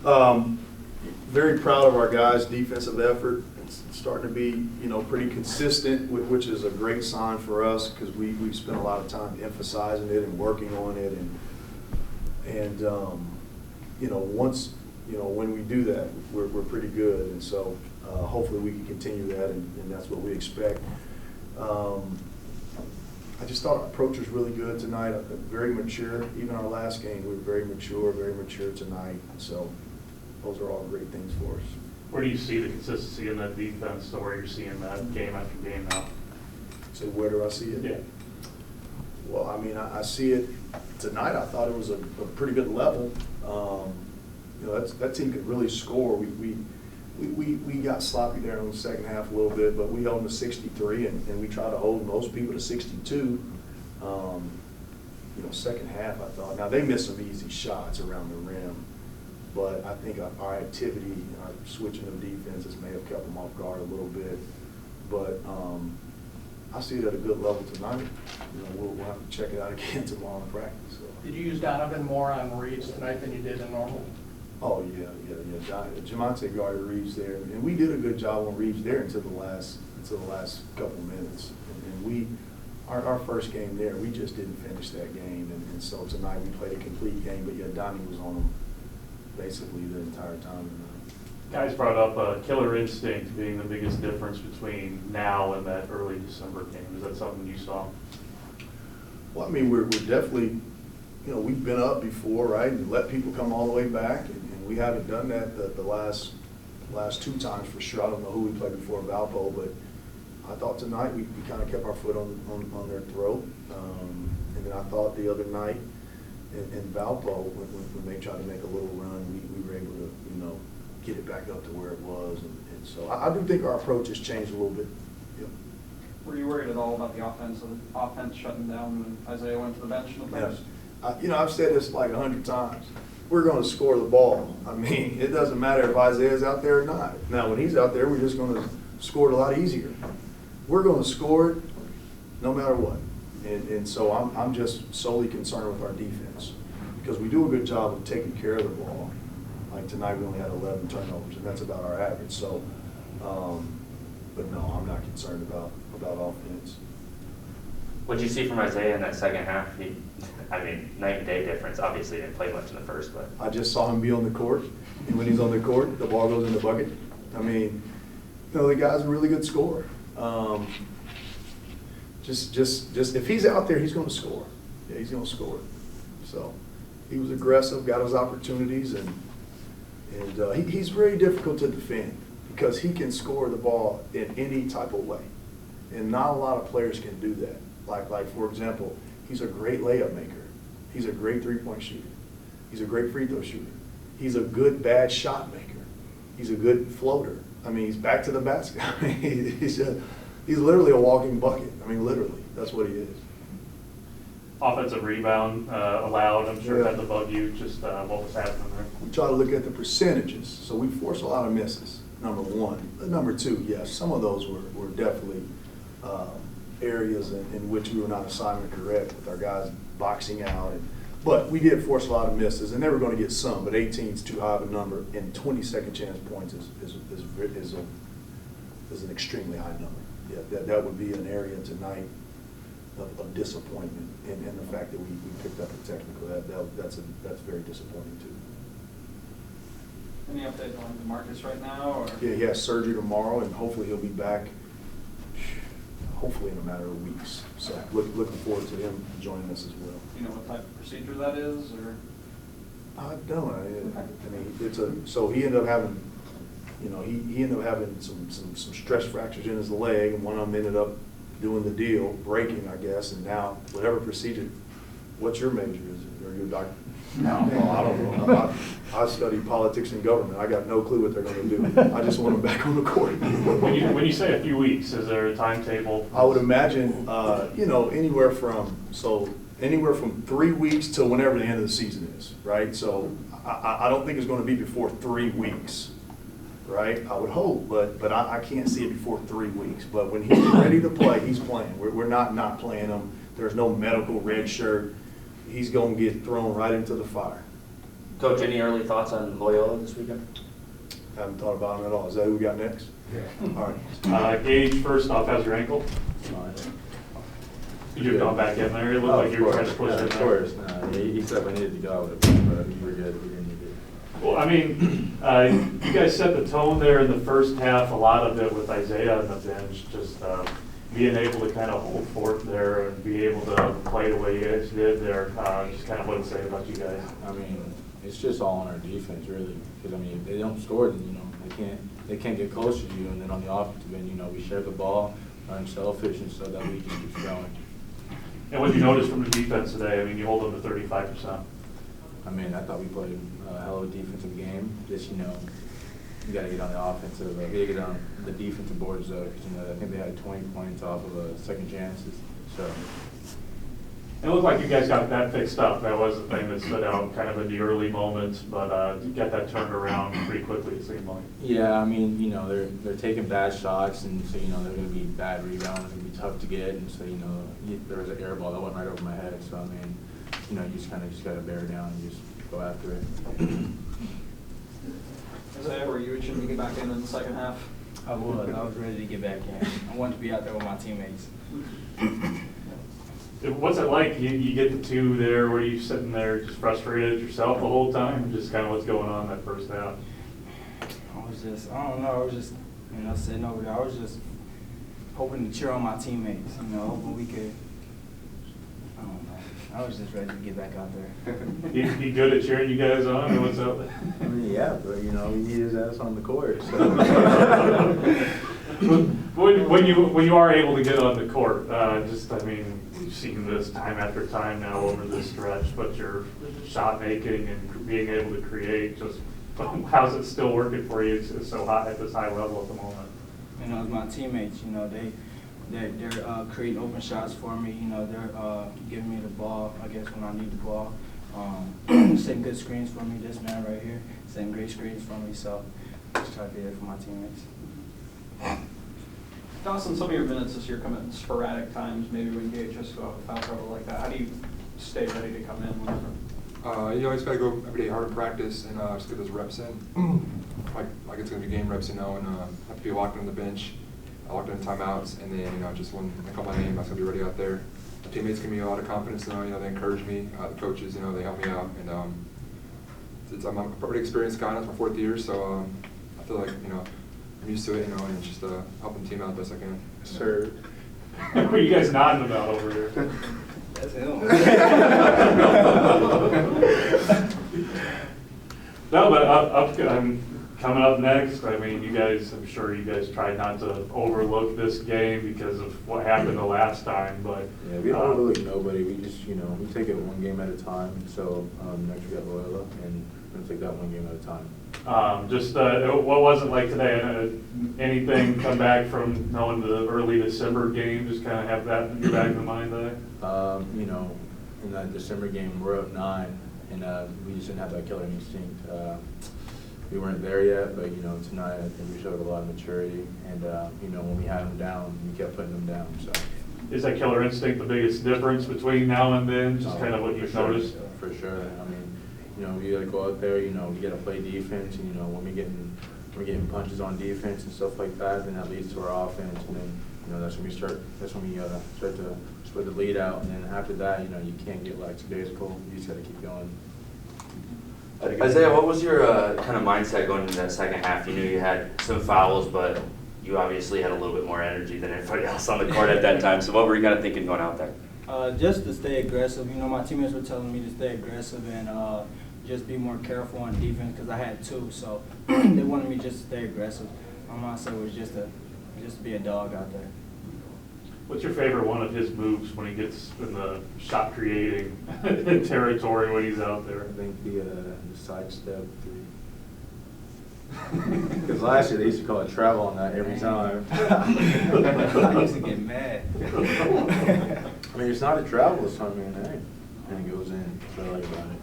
Very proud of our guys' defensive effort. It's starting to be, pretty consistent, which is a great sign for us because we've spent a lot of time emphasizing it and working on it. And once, when we do that, we're pretty good. And so hopefully we can continue that, and that's what we expect. I just thought our approach was really good tonight, very mature. Even our last game, we were very mature tonight. So those are all great things for us. Where do you see the consistency in that defense to where you're seeing that game after game now? So where do I see it? Yeah. Well, I mean, I see it tonight. I thought it was a pretty good level. That team could really score. We got sloppy there in the second half a little bit, but we held them to 63, and we tried to hold most people to 62. Second half, I thought. Now, they missed some easy shots around the rim, but I think our activity and our switching of defenses may have kept them off guard a little bit. But I see it at a good level tonight. We'll have to check it out again tomorrow in practice. So. Did you use Donovan more on reads tonight than you did in normal? Oh, yeah. Jamonte guarded Reeves there, and we did a good job on Reeves there until the last couple minutes. And our first game there, we just didn't finish that game, and so tonight we played a complete game, but yeah, Donnie was on him basically the entire time. Guys brought up killer instinct being the biggest difference between now and that early December game. Is that something you saw? Well, I mean, we're definitely, we've been up before, right, and let people come all the way back, and we haven't done that the last two times for sure. I don't know who we played before Valpo, but I thought tonight we kind of kept our foot on their throat. And then I thought the other night in Valpo, when they tried to make a little run, we were able to, get it back up to where it was. And so I do think our approach has changed a little bit. Yep. Were you worried at all about the offense shutting down when Isiaih went to the bench in the first? Yeah. I've said this like 100 times. We're going to score the ball. I mean, it doesn't matter if Isiah's out there or not. Now, when he's out there, we're just going to score it a lot easier. We're going to score it no matter what. And so I'm just solely concerned with our defense because we do a good job of taking care of the ball. Like tonight, we only had 11 turnovers, and that's about our average. So, but no, I'm not concerned about offense. What did you see from Isiaih in that second half? Night and day difference. Obviously, he didn't play much in the first, but I just saw him be on the court, and when he's on the court, the ball goes in the bucket. I mean, the guy's a really good scorer. Just if he's out there, he's going to score. Yeah, he's going to score. So he was aggressive, got his opportunities, and he's very difficult to defend because he can score the ball in any type of way, and not a lot of players can do that. Like for example, he's a great layup maker. He's a great three-point shooter. He's a great free throw shooter. He's a good bad shot maker. He's a good floater. I mean, he's back to the basket. I mean, he's literally a walking bucket. I mean, literally, that's what he is. Offensive rebound allowed, I'm sure had to bug you. Just what was happening there? We try to look at the percentages. So we force a lot of misses, number one. Number two, yes, some of those were definitely areas in which we were not assignment correct with our guys boxing out. But we did force a lot of misses, and they were going to get some, but 18 is too high of a number, and 20 second chance points is an extremely high number. Yeah, that would be an area tonight of disappointment, and the fact that we picked up a technical, that's very disappointing too. Any update on DeMarcus right now? Or? Yeah, he has surgery tomorrow, and hopefully he'll be back. Hopefully in a matter of weeks. So looking forward to him joining us as well. Do you know what type of procedure that is, or? I don't. I mean, so he ended up having, he ended up having some stress fractures in his leg, and one of them ended up doing the deal, breaking, I guess, and now whatever procedure. What's your major? Is it? Are you a doctor? No. Well, I don't know. I study politics and government. I got no clue what they're going to do. I just want them back on the court. When you say a few weeks, is there a timetable? I would imagine, anywhere from 3 weeks to whenever the end of the season is, right? So I don't think it's going to be before 3 weeks, right? I would hope, but I can't see it before 3 weeks. But when he's ready to play, he's playing. We're not playing him. There's no medical red shirt. He's going to get thrown right into the fire. Coach, any early thoughts on Loyola this weekend? Haven't thought about him at all. Is that who we got next? Yeah. All right. Gaige, first off, how's your ankle? You just gone back in there, it looked like you were trying to push it in Of there. course, he said we needed to go out with it, but we were good, we didn't need it. Well, I mean, you guys set the tone there in the first half, a lot of it with Isiaih on the bench, just being able to kind of hold forth there and be able to play the way you guys did there, just kind of what to say about you guys. I mean, it's just all on our defense, really, because I mean, if they don't score, then, you know, they can't get close to you, and then on the offensive end, you know, we share the ball, are unselfish, and so that we just keep going. And what you noticed from the defense today, I mean, you hold them to 35%. I mean, I thought we played a hell of a defensive game. Just, you know, you got to get on the offensive, you got to get on the defensive boards, though, because, you know, I think they had 20 points off of second chances. So, It looked like you guys got that fixed up. That was the thing that stood out kind of in the early moments, but you got that turned around pretty quickly, it seemed like. yeah, I mean, you know, they're taking bad shots, and so, you know, they're going to be bad rebounds. It's going to be tough to get, and so, you know, there was an air ball that went right over my head. So, I mean, you know, you just kind of got to bear down and just go after it. Isiaih, were you itching to get back in the second half? I was. I was ready to get back in. I wanted to be out there with my teammates. What's it like? You get the two there, were you sitting there just frustrated yourself the whole time? Just kind of what's going on that first half? I don't know, I was just, you know, sitting over there. I was just hoping to cheer on my teammates, you know, hoping we could, I don't know. I was just ready to get back out there. He good at cheering you guys on, or what's up? I mean, yeah, but, you know, we need his ass on the court. So. When you are able to get on the court, just, I mean, you've seen this time after time now over this stretch, but your shot making and being able to create, just how's it still working for you? It's so high at this high level at the moment. You know, my teammates, you know, they're creating open shots for me. You know, they're giving me the ball, I guess, when I need the ball. Setting good screens for me, this man right here, setting great screens for me, so just try to be there for my teammates. Dawson, some of your minutes this year come at sporadic times, maybe when Gaige has to go out with foul trouble like that. How do you stay ready to come in whenever? You always gotta go every day hard to practice and just get those reps in. like it's gonna be game reps, you know, and have to be locked on the bench, locked in timeouts, and then, you know, just when I call my name, I was gonna be ready out there. My teammates give me a lot of confidence, you know, they encourage me. The coaches, you know, they help me out, and I'm a pretty experienced guy. That's my 4th year, so I feel like, you know, I'm used to it, you know, and it's just helping the team out the best I can. Sir. What are you guys nodding about over here? That's him. No, but coming up next, I mean, you guys, I'm sure you guys tried not to overlook this game because of what happened the last time, but. Yeah, we don't overlook nobody. We just, you know, we take it one game at a time. So next we got Loyola, and we're gonna take that one game at a time. What was it like today? Anything come back from knowing the early December game? Just kind of have that in your back of the mind today? You know, in that December game, we're up 9, and we just didn't have that killer instinct. We weren't there yet, but, you know, tonight I think we showed a lot of maturity, and, you know, when we had them down, we kept putting them down. So. Is that killer instinct the biggest difference between now and then? Just kind of what you've noticed? For sure. I mean, you know, we got to go out there, you know, we got to play defense, and, you know, when we're getting punches on defense and stuff like that, then that leads to our offense, and then, you know, that's when we start to split the lead out, and then after that, you know, you can't get lackadaisical, you just got to keep going. Isiaih, what was your kind of mindset going into that second half? You knew you had some fouls, but you obviously had a little bit more energy than everybody else on the court at that time. So what were you kind of thinking going out there? Just to stay aggressive. You know, my teammates were telling me to stay aggressive and just be more careful on defense because I had 2, so they wanted me just to stay aggressive. My mindset was just to be a dog out there. What's your favorite one of his moves when he gets in the shot creating territory when he's out there? I think the sidestep 3. Because last year they used to call it travel on that every time. I used to get mad. I mean, it's not a travel, so I mean, hey, and it goes in, so I like about it.